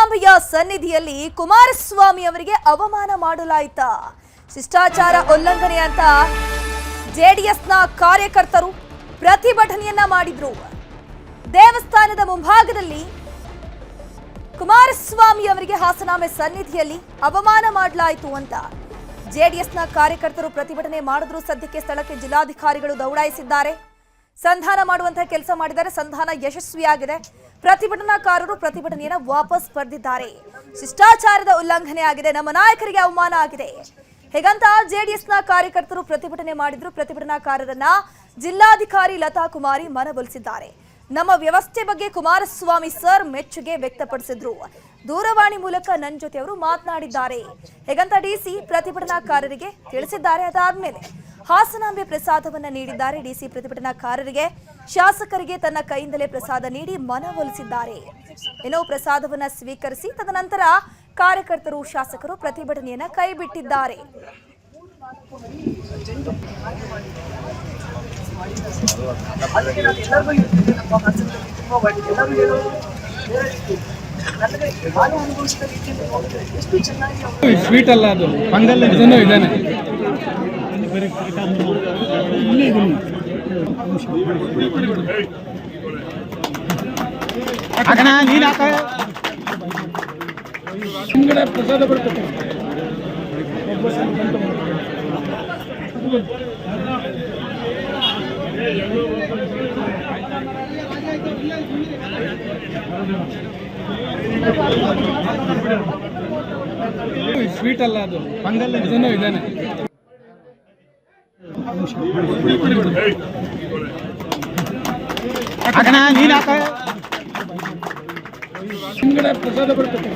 ಹಾಸನಾಂಬೆಯ ಸನ್ನಿಧಿಯಲ್ಲಿ ಕುಮಾರಸ್ವಾಮಿ ಅವರಿಗೆ ಅವಮಾನ ಮಾಡಲಾಯಿತ. ಶಿಷ್ಟಾಚಾರ ಉಲ್ಲಂಘನೆ ಅಂತ ಜೆಡಿಎಸ್ನ ಕಾರ್ಯಕರ್ತರು ಪ್ರತಿಭಟನೆಯನ್ನ ಮಾಡಿದ್ರು. ದೇವಸ್ಥಾನದ ಮುಂಭಾಗದಲ್ಲಿ ಕುಮಾರಸ್ವಾಮಿ ಅವರಿಗೆ ಹಾಸನಾಂಬೆ ಸನ್ನಿಧಿಯಲ್ಲಿ ಅವಮಾನ ಮಾಡಲಾಯಿತು ಅಂತ ಜೆಡಿಎಸ್ನ ಕಾರ್ಯಕರ್ತರು ಪ್ರತಿಭಟನೆ ಮಾಡಿದ್ರು. ಸದ್ಯಕ್ಕೆ ಸ್ಥಳಕ್ಕೆ ಜಿಲ್ಲಾಧಿಕಾರಿಗಳು ದೌಡಾಯಿಸಿದ್ದಾರೆ. ಸಂಧಾನ ಮಾಡುವಂತಹ ಕೆಲಸ ಮಾಡಿದ್ದಾರೆ. ಸಂಧಾನ ಯಶಸ್ವಿಯಾಗಿದೆ. ಪ್ರತಿಭಟನಾಕಾರರು ಪ್ರತಿಭಟನೆಯನ್ನ ವಾಪಸ್ ಪಡೆದಿದ್ದಾರೆ. ಶಿಷ್ಟಾಚಾರದ ಉಲ್ಲಂಘನೆ ಆಗಿದೆ, ನಮ್ಮ ನಾಯಕರಿಗೆ ಅವಮಾನ ಆಗಿದೆ ಹೇಗಂತ ಜೆಡಿಎಸ್ನ ಕಾರ್ಯಕರ್ತರು ಪ್ರತಿಭಟನೆ ಮಾಡಿದ್ರು. ಪ್ರತಿಭಟನಾಕಾರರನ್ನ ಜಿಲ್ಲಾಧಿಕಾರಿ ಲತಾ ಕುಮಾರಿ ಮನವೊಲಿಸಿದ್ದಾರೆ. ನಮ್ಮ ವ್ಯವಸ್ಥೆ ಬಗ್ಗೆ ಕುಮಾರಸ್ವಾಮಿ ಸರ್ ಮೆಚ್ಚುಗೆ ವ್ಯಕ್ತಪಡಿಸಿದ್ರು. ದೂರವಾಣಿ ಮೂಲಕ ನನ್ನ ಜೊತೆ ಅವರು ಮಾತನಾಡಿದ್ದಾರೆ ಹೇಗಂತ ಡಿಸಿ ಪ್ರತಿಭಟನಾಕಾರರಿಗೆ ತಿಳಿಸಿದ್ದಾರೆ. ಅದಾದ್ಮೇಲೆ ಹಾಸನಾಂಬೆ ಪ್ರಸಾದವನ್ನ ನೀಡಿದ್ದಾರೆ. ಡಿಸಿ ಪ್ರತಿಭಟನಾಕಾರರಿಗೆ ಶಾಸಕರಿಗೆ ತನ್ನ ಕೈಯಿಂದಲೇ ಪ್ರಸಾದ ನೀಡಿ ಮನವೊಲಿಸಿದ್ದಾರೆ. ಏನೋ ಪ್ರಸಾದವನ್ನ ಸ್ವೀಕರಿಸಿ ತದನಂತರ ಕಾರ್ಯಕರ್ತರು ಶಾಸಕರು ಪ್ರತಿಭಟನೆಯನ್ನ ಕೈಬಿಟ್ಟಿದ್ದಾರೆ. ಸ್ವೀಟ್ ಅಲ್ಲ ಅದು ಪಂಗಲ್ ಇದಾನೆ. ಹಿಂಗಡೆ ಪ್ರಸಾದ ಬರ್ತದೆ. ಸ್ವೀಟ್ ಅಲ್ಲ ಅದು ಪಂಗಲ್ ಇದಾನೆ. ಹಿಂಗಡೆ ಪ್ರಸಾದ ಬರ್ತದೆ.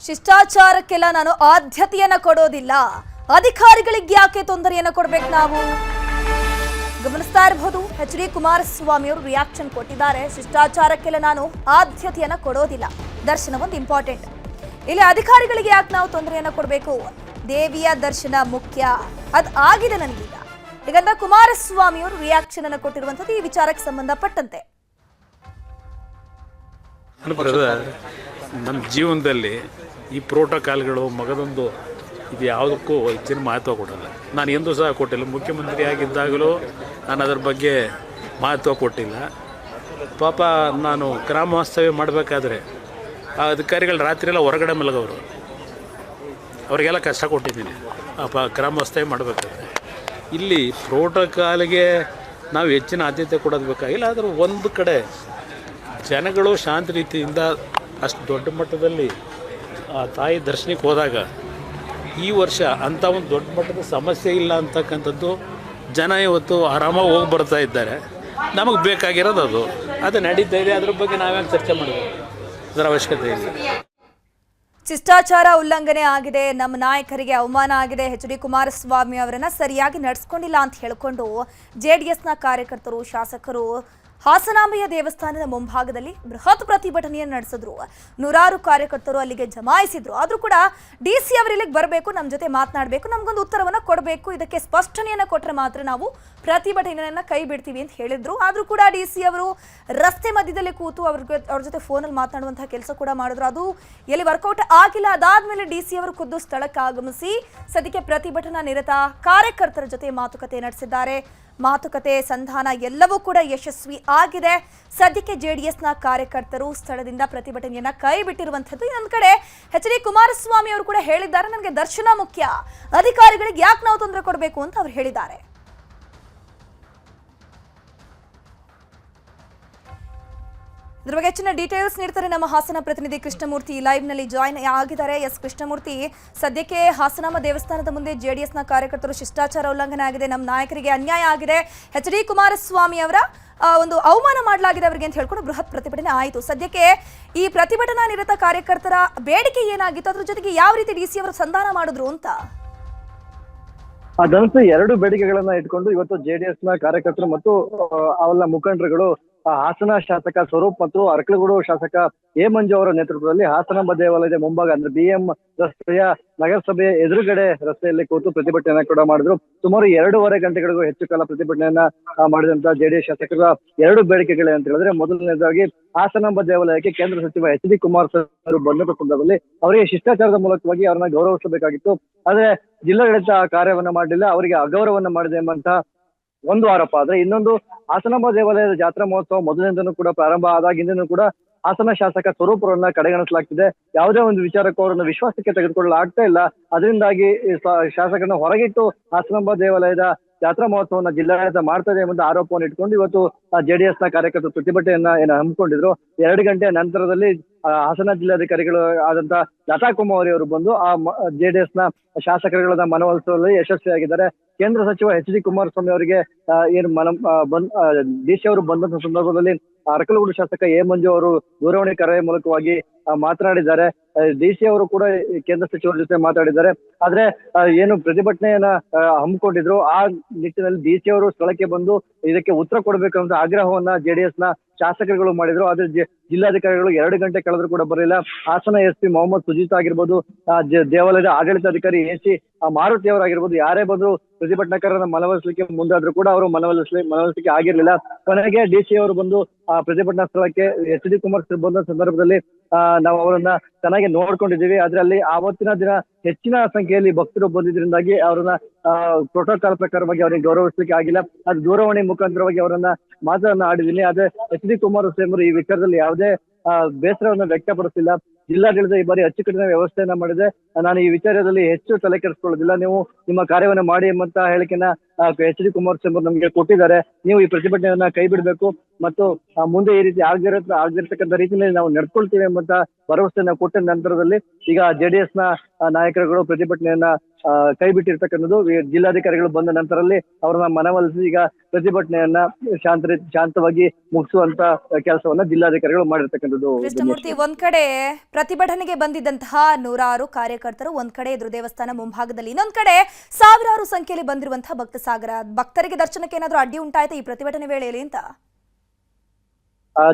ಶಿಷ್ಟಾಚಾರಕ್ಕೆಲ್ಲ ನಾನು ಆದ್ಯತೆಯನ್ನ ಕೊಡೋದಿಲ್ಲ. ಅಧಿಕಾರಿಗಳಿಗೆ ಯಾಕೆ ತೊಂದರೆಯನ್ನ ಕೊಡ್ಬೇಕು ನಾವು? ಗಮನಿಸ್ತಾ ಇರಬಹುದು. ಎಚ್.ಡಿ. ಕುಮಾರಸ್ವಾಮಿ ಅವರು ರಿಯಾಕ್ಷನ್ ಕೊಟ್ಟಿದ್ದಾರೆ. ಶಿಷ್ಟಾಚಾರಕ್ಕೆಲ್ಲ ನಾನು ಆದ್ಯತೆಯನ್ನ ಕೊಡೋದಿಲ್ಲ. ದರ್ಶನ ಒಂದು ಇಂಪಾರ್ಟೆಂಟ್. ಇಲ್ಲಿ ಅಧಿಕಾರಿಗಳಿಗೆ ಯಾಕೆ ನಾವು ತೊಂದರೆಯನ್ನ ಕೊಡಬೇಕು? ದೇವಿಯ ದರ್ಶನ ಮುಖ್ಯ. ಅದ್ ಆಗಿದೆ ನನಗೀಗ. ಹೀಗಂತ ಕುಮಾರಸ್ವಾಮಿ ಅವರು ರಿಯಾಕ್ಷನ್ ಅನ್ನು ಕೊಟ್ಟಿರುವಂತದ್ದು ಈ ವಿಚಾರಕ್ಕೆ ಸಂಬಂಧಪಟ್ಟಂತೆ. ನಮ್ಮ ಜೀವನದಲ್ಲಿ ಈ ಪ್ರೋಟೋಕಾಲ್ಗಳು ಮಗದೊಂದು ಇದು ಯಾವುದಕ್ಕೂ ಹೆಚ್ಚಿನ ಮಹತ್ವ ಕೊಡಲ್ಲ. ನಾನು ಎಂದೂ ಸಹ ಕೊಟ್ಟಿಲ್ಲ. ಮುಖ್ಯಮಂತ್ರಿ ಆಗಿದ್ದಾಗಲೂ ನಾನು ಅದರ ಬಗ್ಗೆ ಮಹತ್ವ ಕೊಟ್ಟಿಲ್ಲ. ಪಾಪ ನಾನು ಗ್ರಾಮ ವಾಸ್ತವ್ಯ ಮಾಡಬೇಕಾದ್ರೆ ಆ ಅಧಿಕಾರಿಗಳು ರಾತ್ರಿ ಎಲ್ಲ ಹೊರಗಡೆ ಮಲಗೋರು, ಅವರಿಗೆಲ್ಲ ಕಷ್ಟ ಕೊಟ್ಟಿದ್ದೀನಿ ಗ್ರಾಮ ವಾಸ್ತವ್ಯ ಮಾಡಬೇಕಾದ್ರೆ. ಇಲ್ಲಿ ಪ್ರೋಟೋಕಾಲ್ಗೆ ನಾವು ಹೆಚ್ಚಿನ ಆದ್ಯತೆ ಕೊಡೋದು ಬೇಕಾಗಿಲ್ಲ. ಆದರೂ ಒಂದು ಕಡೆ ಜನಗಳು ಶಾಂತ ರೀತಿಯಿಂದ ಅಷ್ಟು ದೊಡ್ಡ ಮಟ್ಟದಲ್ಲಿ ಆ ತಾಯಿ ದರ್ಶನಕ್ಕೆ ಹೋದಾಗ ಈ ವರ್ಷ ಅಂಥ ಒಂದು ದೊಡ್ಡ ಮಟ್ಟದ ಸಮಸ್ಯೆ ಇಲ್ಲ ಅಂತಕ್ಕಂಥದ್ದು ಜನ ಇವತ್ತು ಆರಾಮಾಗಿ ಹೋಗಿ ಬರ್ತಾ ಇದ್ದಾರೆ. ನಮಗೆ ಬೇಕಾಗಿರೋದು ಅದು ನಡೀತಾ ಇದೆ. ಅದ್ರ ಬಗ್ಗೆ ನಾವೇನು ಚರ್ಚೆ ಮಾಡಬೇಕು? ಅದರ ಅವಶ್ಯಕತೆ ಇಲ್ಲ. ಶಿಷ್ಟಾಚಾರ ಉಲ್ಲಂಘನೆ ಆಗಿದೆ, ನಮ್ಮ ನಾಯಕರಿಗೆ ಅವಮಾನ ಆಗಿದೆ, ಎಚ್.ಡಿ. ಕುಮಾರಸ್ವಾಮಿ ಅವರನ್ನ ಸರಿಯಾಗಿ ನಡೆಸ್ಕೊಂಡಿಲ್ಲ ಅಂತ ಹೇಳಿಕೊಂಡು ಜೆಡಿಎಸ್ನ ಕಾರ್ಯಕರ್ತರು ಶಾಸಕರು ಹಾಸನಾಂಬೆಯ ದೇವಸ್ಥಾನದ ಮುಂಭಾಗದಲ್ಲಿ ಬೃಹತ್ ಪ್ರತಿಭಟನೆಯನ್ನು ನಡೆಸಿದ್ರು. ನೂರಾರು ಕಾರ್ಯಕರ್ತರು ಅಲ್ಲಿಗೆ ಜಮಾಯಿಸಿದ್ರು. ಆದರೂ ಕೂಡ ಡಿಸಿ ಅವರು ಇಲ್ಲಿಗೆ ಬರಬೇಕು, ನಮ್ಮ ಜೊತೆ ಮಾತನಾಡಬೇಕು, ನಮಗೊಂದು ಉತ್ತರವನ್ನು ಕೊಡಬೇಕು, ಇದಕ್ಕೆ ಸ್ಪಷ್ಟನೆಯನ್ನು ಕೊಟ್ಟರೆ ಮಾತ್ರ ನಾವು ಪ್ರತಿಭಟನೆಯನ್ನು ಕೈ ಬಿಡ್ತೀವಿ ಅಂತ ಹೇಳಿದ್ರು. ಆದರೂ ಕೂಡ ಡಿಸಿ ಅವರು ರಸ್ತೆ ಮಧ್ಯದಲ್ಲಿ ಕೂತು ಅವ್ರ ಜೊತೆ ಫೋನಲ್ಲಿ ಮಾತನಾಡುವಂತಹ ಕೆಲಸ ಕೂಡ ಮಾಡಿದ್ರು. ಅದು ಎಲ್ಲಿ ವರ್ಕೌಟ್ ಆಗಿಲ್ಲ. ಅದಾದ್ಮೇಲೆ ಡಿಸಿ ಅವರು ಖುದ್ದು ಸ್ಥಳಕ್ಕೆ ಆಗಮಿಸಿ ಸದ್ಯಕ್ಕೆ ಪ್ರತಿಭಟನಾ ನಿರತ ಕಾರ್ಯಕರ್ತರ ಜೊತೆ ಮಾತುಕತೆ ನಡೆಸಿದ್ದಾರೆ. ಮಾತುಕತೆ ಸಂಧಾನ ಎಲ್ಲವೂ ಕೂಡ ಯಶಸ್ವಿ ಆಗಿದೆ. ಸದ್ಯಕ್ಕೆ ಜೆಡಿಎಸ್ನ ಕಾರ್ಯಕರ್ತರು ಸ್ಥಳದಿಂದ ಪ್ರತಿಭಟನೆಯನ್ನ ಕೈ ಬಿಟ್ಟಿರುವಂತದ್ದು. ಇನ್ನೊಂದು ಕಡೆ ಎಚ್.ಡಿ. ಕುಮಾರಸ್ವಾಮಿ ಅವರು ಕೂಡ ಹೇಳಿದ್ದಾರೆ, ನನಗೆ ದರ್ಶನ ಮುಖ್ಯ, ಅಧಿಕಾರಿಗಳಿಗೆ ಯಾಕೆ ನಾವು ತೊಂದರೆ ಕೊಡಬೇಕು ಅಂತ ಅವರು ಹೇಳಿದ್ದಾರೆ. ಇದ್ರ ಬಗ್ಗೆ ಹೆಚ್ಚಿನ ಡೀಟೇಲ್ಸ್ ನೀಡ್ತಾರೆ ನಮ್ಮ ಹಾಸನ ಪ್ರತಿನಿಧಿ ಕೃಷ್ಣಮೂರ್ತಿ. ಲೈವ್ ನಲ್ಲಿ ಜಾಯ್ನ್ ಆಗಿದ್ದಾರೆ. ಎಸ್ ಕೃಷ್ಣಮೂರ್ತಿ, ಸದ್ಯಕ್ಕೆ ಹಾಸನಾಂಬ ದೇವಸ್ಥಾನದ ಮುಂದೆ ಜೆಡಿಎಸ್ನ ಕಾರ್ಯಕರ್ತರು ಶಿಷ್ಟಾಚಾರ ಉಲ್ಲಂಘನೆ ಆಗಿದೆ, ನಮ್ಮ ನಾಯಕರಿಗೆ ಅನ್ಯಾಯ ಆಗಿದೆ, ಎಚ್.ಡಿ. ಕುಮಾರಸ್ವಾಮಿ ಅವರ ಒಂದು ಅವಮಾನ ಮಾಡಲಾಗಿದೆ ಅವರಿಗೆ ಅಂತ ಹೇಳ್ಕೊಂಡು ಬೃಹತ್ ಪ್ರತಿಭಟನೆ ಆಯಿತು. ಸದ್ಯಕ್ಕೆ ಈ ಪ್ರತಿಭಟನಾ ನಿರತ ಕಾರ್ಯಕರ್ತರ ಬೇಡಿಕೆ ಏನಾಗಿತ್ತು, ಅದ್ರ ಜೊತೆಗೆ ಯಾವ ರೀತಿ ಡಿಸಿ ಅವರು ಸಂಧಾನ ಮಾಡಿದ್ರು ಅಂತ? ಅದಂತೂ ಎರಡು ಬೇಡಿಕೆಗಳನ್ನ ಇಟ್ಕೊಂಡು ಇವತ್ತು ಜೆಡಿಎಸ್ ನ ಕಾರ್ಯಕರ್ತರು ಮತ್ತು ಅವೆಲ್ಲ ಮುಖಂಡರುಗಳು ಹಾಸನ ಶಾಸಕ ಸ್ವರೂಪ್ ಮತ್ತು ಅರಕಲಗೂಡು ಶಾಸಕ ಎ ಮಂಜು ಅವರ ನೇತೃತ್ವದಲ್ಲಿ ಹಾಸನಾಂಬ ದೇವಾಲಯದ ಮುಂಭಾಗ ಅಂದ್ರೆ BM ರಸ್ತೆಯ ನಗರಸಭೆಯ ಎದುರುಗಡೆ ರಸ್ತೆಯಲ್ಲಿ ಕೂತು ಪ್ರತಿಭಟನೆಯನ್ನ ಕೂಡ ಮಾಡಿದ್ರು. ಸುಮಾರು 2.5 ಗಂಟೆಗಳಿಗೂ ಹೆಚ್ಚು ಕಾಲ ಪ್ರತಿಭಟನೆಯನ್ನ ಮಾಡಿದಂತ JDS ಶಾಸಕರ 2 ಬೇಡಿಕೆಗಳು ಅಂತ ಹೇಳಿದ್ರೆ, ಮೊದಲನೇದಾಗಿ ಹಾಸನಾಂಬ ದೇವಾಲಯಕ್ಕೆ ಕೇಂದ್ರ ಸಚಿವ HD ಕುಮಾರಸ್ವಾಮಿ ಅವರು ಬಂದಂತ ಸಂದರ್ಭದಲ್ಲಿ ಅವರಿಗೆ ಶಿಷ್ಟಾಚಾರದ ಮೂಲಕವಾಗಿ ಅವರನ್ನ ಗೌರವಿಸಬೇಕಾಗಿತ್ತು. ಆದ್ರೆ ಜಿಲ್ಲಾಡಳಿತ ಕಾರ್ಯವನ್ನ ಮಾಡಲಿಲ್ಲ, ಅವರಿಗೆ ಅಗೌರವನ್ನ ಮಾಡಿದೆ ಎಂಬಂತ ಒಂದು ಆರೋಪ. ಆದ್ರೆ ಇನ್ನೊಂದು, ಹಾಸನಾಂಬ ದೇವಾಲಯದ ಜಾತ್ರಾ ಮಹೋತ್ಸವ ಮೊದಲಿನಿಂದನೂ ಕೂಡ ಪ್ರಾರಂಭ ಆದಾಗಿಂದನೂ ಕೂಡ ಹಾಸನ ಶಾಸಕ ಸ್ವರೂಪ್ ಅವರನ್ನ ಕಡೆಗಣಿಸಲಾಗ್ತಿದೆ. ಯಾವುದೇ ಒಂದು ವಿಚಾರಕ್ಕೂ ಅವರನ್ನ ವಿಶ್ವಾಸಕ್ಕೆ ತೆಗೆದುಕೊಳ್ಳಲು ಆಗ್ತಾ ಇಲ್ಲ. ಅದರಿಂದಾಗಿ ಶಾಸಕರನ್ನ ಹೊರಗಿಟ್ಟು ಹಾಸನಾಂಬ ದೇವಾಲಯದ ಜಾತ್ರಾ ಮಹೋತ್ಸವನ್ನ ಜಿಲ್ಲಾಡಳಿತ ಮಾಡ್ತದೆ ಎಂಬ ಆರೋಪವನ್ನು ಇಟ್ಕೊಂಡು ಇವತ್ತು JDS ನ ಕಾರ್ಯಕರ್ತರು ಪ್ರತಿಭಟನೆಯನ್ನ ಹಮ್ಮಿಕೊಂಡಿದ್ರು. 2 ಗಂಟೆಯ ನಂತರದಲ್ಲಿ ಹಾಸನ ಜಿಲ್ಲಾಧಿಕಾರಿಗಳು ಆದಂತ ಲತಾ ಕುಮಾರಿ ಅವರು ಬಂದು JDS ನ ಶಾಸಕರುಗಳನ್ನ ಮನವೊಲಿಸುವಲ್ಲಿ ಯಶಸ್ವಿಯಾಗಿದ್ದಾರೆ. ಕೇಂದ್ರ ಸಚಿವ HD ಕುಮಾರಸ್ವಾಮಿ ಅವರಿಗೆ DC ಅವರು ಬಂದಂತ ಸಂದರ್ಭದಲ್ಲಿ ಅರಕಲಗೂಡು ಶಾಸಕ ಎ ಮಂಜು ಅವರು ದೂರವಾಣಿ ಕರೆ ಮೂಲಕವಾಗಿ ಮಾತನಾಡಿದ್ದಾರೆ. DC ಅವರು ಕೂಡ ಕೇಂದ್ರ ಸಚಿವರ ಜೊತೆ ಮಾತಾಡಿದ್ದಾರೆ. ಆದ್ರೆ ಏನು ಪ್ರತಿಭಟನೆಯನ್ನ ಹಮ್ಮಿಕೊಂಡಿದ್ರು, ಆ ನಿಟ್ಟಿನಲ್ಲಿ DC ಅವರು ಸ್ಥಳಕ್ಕೆ ಬಂದು ಇದಕ್ಕೆ ಉತ್ತರ ಕೊಡಬೇಕಂತ ಆಗ್ರಹವನ್ನ JDS ನ ಶಾಸಕರುಗಳು ಮಾಡಿದ್ರು. ಆದ್ರೆ ಜಿಲ್ಲಾಧಿಕಾರಿಗಳು 2 ಗಂಟೆ ಕಳೆದ್ರು ಕೂಡ ಬರಲಿಲ್ಲ. ಹಾಸನ SP ಮೊಹಮ್ಮದ್ ಸುಜೀತ್ ಆಗಿರ್ಬೋದು, ದೇವಾಲಯದ ಆಡಳಿತಾಧಿಕಾರಿ AC ಮಾರುತಿ ಅವರಾಗಿರ್ಬೋದು, ಯಾರೇ ಬಂದ್ರು ಪ್ರತಿಭಟನಾಕಾರರನ್ನ ಮನವೊಲಿಸಲಿಕ್ಕೆ ಮುಂದಾದ್ರೂ ಕೂಡ ಅವರು ಮನವೊಲಿಸಲಿಕ್ಕೆ ಆಗಿರ್ಲಿಲ್ಲ. ಕೊನೆಗೆ DC ಅವರು ಬಂದು ಪ್ರತಿಭಟನಾ ಸ್ಥಳಕ್ಕೆ HD ಕುಮಾರಸ್ವಾಮಿ ಬಂದ ಸಂದರ್ಭದಲ್ಲಿ ನಾವು ಅವರನ್ನ ಚೆನ್ನಾಗಿ ನೋಡ್ಕೊಂಡಿದ್ದೀವಿ. ಆದ್ರೆ ಅಲ್ಲಿ ಆವತ್ತಿನ ದಿನ ಹೆಚ್ಚಿನ ಸಂಖ್ಯೆಯಲ್ಲಿ ಭಕ್ತರು ಬಂದಿದ್ರಿಂದಾಗಿ ಅವರನ್ನ ಪ್ರೋಟೋಕಾಲ್ ಪ್ರಕಾರವಾಗಿ ಅವರಿಗೆ ಗೌರವಿಸಲಿಕ್ಕೆ ಆಗಿಲ್ಲ. ಅದು ದೂರವಾಣಿ ಮುಖಾಂತರವಾಗಿ ಅವರನ್ನ ಮಾತನ್ನ ಆಡಿದ್ದೀನಿ. ಆದ್ರೆ HD ಕುಮಾರಸ್ವಾಮಿ ಅವರು ಈ ವಿಚಾರದಲ್ಲಿ ಯಾವುದೇ ಬೇಸರವನ್ನು ವ್ಯಕ್ತಪಡಿಸಿಲ್ಲ. ಜಿಲ್ಲಾಡಳಿತ ಈ ಬಾರಿ ಅಚ್ಚುಕಟ್ಟಿನ ವ್ಯವಸ್ಥೆಯನ್ನ ಮಾಡಿದೆ, ನಾನು ಈ ವಿಚಾರದಲ್ಲಿ ಹೆಚ್ಚು ತಲೆ ಕೆಡಿಸ್ಕೊಳ್ಳೋದಿಲ್ಲ, ನೀವು ನಿಮ್ಮ ಕಾರ್ಯವನ್ನ ಮಾಡಿ ಎಂಬಂತ ಹೇಳಿಕೆನ HD ಕುಮಾರಸ್ವಾಮಿ ಅವರು ನಮಗೆ ಕೊಟ್ಟಿದ್ದಾರೆ. ನೀವು ಈ ಪ್ರತಿಭಟನೆಯನ್ನ ಕೈ ಬಿಡಬೇಕು ಮತ್ತು ಮುಂದೆ ಈ ರೀತಿ ಆಗದಿರ್ತಕ್ಕಂಥ ರೀತಿಯಲ್ಲಿ ನಾವು ನಡ್ಕೊಳ್ತೀವಿ ಎಂಬಂತ ಭರವಸೆಯನ್ನ ಕೊಟ್ಟ ನಂತರದಲ್ಲಿ ಈಗ JDS ನ ನಾಯಕರುಗಳು ಪ್ರತಿಭಟನೆಯನ್ನ ಕೈ ಬಿಟ್ಟಿರ್ತಕ್ಕಂಥದ್ದು. ಜಿಲ್ಲಾಧಿಕಾರಿಗಳು ಬಂದ ನಂತರದಲ್ಲಿ ಅವರನ್ನ ಮನವೊಲಿಸಿ ಈಗ ಪ್ರತಿಭಟನೆಯನ್ನ ಶಾಂತವಾಗಿ ಮುಗಿಸುವಂತ ಕೆಲಸವನ್ನ ಜಿಲ್ಲಾಧಿಕಾರಿಗಳು ಮಾಡಿರ್ತಕ್ಕಂಥದ್ದು. ಕೃಷ್ಣಮೂರ್ತಿ, ಒಂದ್ ಕಡೆ ಪ್ರತಿಭಟನೆಗೆ ಬಂದಿದ್ದಂತಹ 100 ಕಾರ್ಯಕರ್ತರು ಒಂದ್ ಕಡೆ ಎದುರು ದೇವಸ್ಥಾನ ಮುಂಭಾಗದಲ್ಲಿ, ಇನ್ನೊಂದ್ ಕಡೆ ಸಾವಿರಾರು ಸಂಖ್ಯೆಯಲ್ಲಿ ಬಂದಿರುವಂತಹ ಭಕ್ತ ಸಾಗರ. ಭಕ್ತರಿಗೆ ದರ್ಶನಕ್ಕೆ ಏನಾದ್ರೂ ಅಡ್ಡಿ ಉಂಟಾಯ್ತಾ ಈ ಪ್ರತಿಭಟನೆ ವೇಳೆಯಲ್ಲಿ ಅಂತ?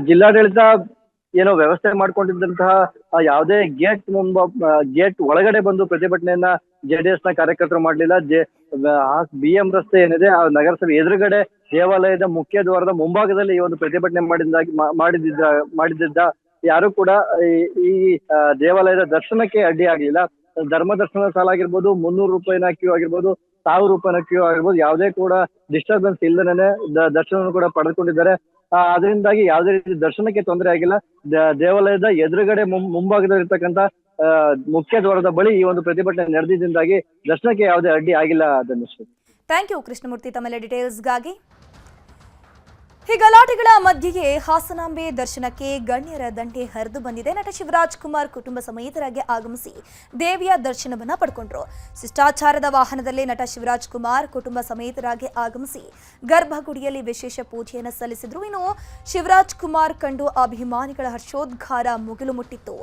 ಜಿಲ್ಲಾಡಳಿತ ಏನೋ ವ್ಯವಸ್ಥೆ ಮಾಡ್ಕೊಂಡಿದ್ದಂತಹ ಯಾವುದೇ ಗೇಟ್ ಒಳಗಡೆ ಬಂದು ಪ್ರತಿಭಟನೆಯನ್ನ JDS ನ ಕಾರ್ಯಕರ್ತರು ಮಾಡ್ಲಿಲ್ಲ. BM ರಸ್ತೆ ಏನಿದೆ ಆ ನಗರಸಭೆ ಎದುರುಗಡೆ ದೇವಾಲಯದ ಮುಖ್ಯ ದ್ವಾರದ ಮುಂಭಾಗದಲ್ಲಿ ಈ ಒಂದು ಪ್ರತಿಭಟನೆ ಮಾಡಿದ್ದ ಯಾರು ಕೂಡ ಈ ದೇವಾಲಯದ ದರ್ಶನಕ್ಕೆ ಅಡ್ಡಿ ಆಗ್ಲಿಲ್ಲ. ಧರ್ಮ ದರ್ಶನ ಸಾಲ ಆಗಿರ್ಬೋದು, 300 ರೂಪಾಯಿನ ಕ್ಯೂ ಆಗಿರ್ಬೋದು, 1000 ರೂಪಾಯಿನ ಕ್ಯೂ ಆಗಿರ್ಬೋದು, ಯಾವುದೇ ಕೂಡ ಡಿಸ್ಟರ್ಬೆನ್ಸ್ ಇಲ್ಲದೇನೆ ದರ್ಶನ ಕೂಡ ಪಡೆದುಕೊಂಡಿದ್ದಾರೆ. ಅದರಿಂದಾಗಿ ಯಾವುದೇ ರೀತಿ ದರ್ಶನಕ್ಕೆ ತೊಂದರೆ ಆಗಿಲ್ಲ. ದೇವಾಲಯದ ಎದುರುಗಡೆ ಮುಂಭಾಗದಲ್ಲಿರ್ತಕ್ಕಂಥ ಮುಖ್ಯ ದ್ವಾರದ ಬಳಿ ಈ ಒಂದು ಪ್ರತಿಭಟನೆ ನಡೆದಿದ್ದಾಗಿ ದರ್ಶನಕ್ಕೆ ಯಾವುದೇ ಅಡ್ಡಿ ಆಗಿಲ್ಲ. ಧನುಷ್, ಥ್ಯಾಂಕ್ ಯು ಕೃಷ್ಣಮೂರ್ತಿ ತಮ್ಮೆಲ್ಲ ಡೀಟೇಲ್ಸ್ಗಾಗಿ. ಈ ಗಲಾಟೆಗಳ ಮಧ್ಯೆಯೇ ಹಾಸನಾಂಬೆ ದರ್ಶನಕ್ಕೆ ಗಣ್ಯರ ದಂಡೆ ಹರಿದು ಬಂದಿದೆ. ನಟ ಶಿವರಾಜ್ ಕುಮಾರ್ ಕುಟುಂಬ ಸಮೇತರಾಗಿ ಆಗಮಿಸಿ ದೇವಿಯ ದರ್ಶನವನ್ನ ಪಡ್ಕೊಂಡ್ರು. ಶಿಷ್ಟಾಚಾರದ ವಾಹನದಲ್ಲಿ ನಟ ಶಿವರಾಜ್ ಕುಮಾರ್ ಕುಟುಂಬ ಸಮೇತರಾಗಿ ಆಗಮಿಸಿ ಗರ್ಭಗುಡಿಯಲ್ಲಿ ವಿಶೇಷ ಪೂಜೆಯನ್ನು ಸಲ್ಲಿಸಿದ್ರು. ಇನ್ನು ಶಿವರಾಜ್ ಕುಮಾರ್ ಕಂಡು ಅಭಿಮಾನಿಗಳ ಹರ್ಷೋದ್ಗಾರ ಮುಗಿಲು ಮುಟ್ಟಿತ್ತು.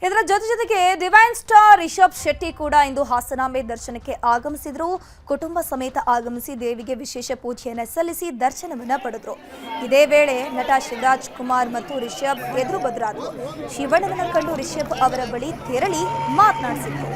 ಇದರ ಜೊತೆಗೆ ಡಿವೈನ್ ಸ್ಟಾರ್ ರಿಷಬ್ ಶೆಟ್ಟಿ ಕೂಡ ಇಂದು ಹಾಸನಾಂಬೆ ದರ್ಶನಕ್ಕೆ ಆಗಮಿಸಿದ್ರು. ಕುಟುಂಬ ಸಮೇತ ಆಗಮಿಸಿ ದೇವಿಗೆ ವಿಶೇಷ ಪೂಜೆಯನ್ನು ಸಲ್ಲಿಸಿ ದರ್ಶನವನ್ನ ಪಡೆದ್ರು. ಇದೇ ವೇಳೆ ನಟ ಶಿವರಾಜ್ ಕುಮಾರ್ ಮತ್ತು ರಿಷಬ್ ಎದುರು ಬದುರಾದರು. ಶಿವಣ್ಣನನ್ನ ಕಂಡು ರಿಷಬ್ ಅವರ ಬಳಿ ತೆರಳಿ ಮಾತನಾಡಿಸಿದ್ರು.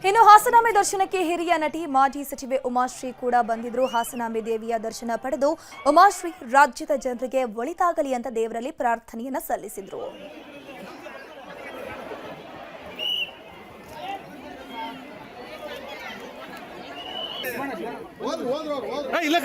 ಇನ್ನು ಹಾಸನಾಂಬೆ ದರ್ಶನಕ್ಕೆ ಹಿರಿಯ ನಟಿ ಮಾಜಿ ಸಚಿವೆ ಉಮಾಶ್ರೀ ಕೂಡ ಬಂದಿದ್ರು. ಹಾಸನಾಂಬೆ ದೇವಿಯ ದರ್ಶನ ಪಡೆದು ಉಮಾಶ್ರೀ ರಾಜ್ಯದ ಜನರಿಗೆ ಒಳಿತಾಗಲಿ ಅಂತ ದೇವರಲ್ಲಿ ಪ್ರಾರ್ಥನೆಯನ್ನ ಸಲ್ಲಿಸಿದ್ರು. ಇಲ್ಲ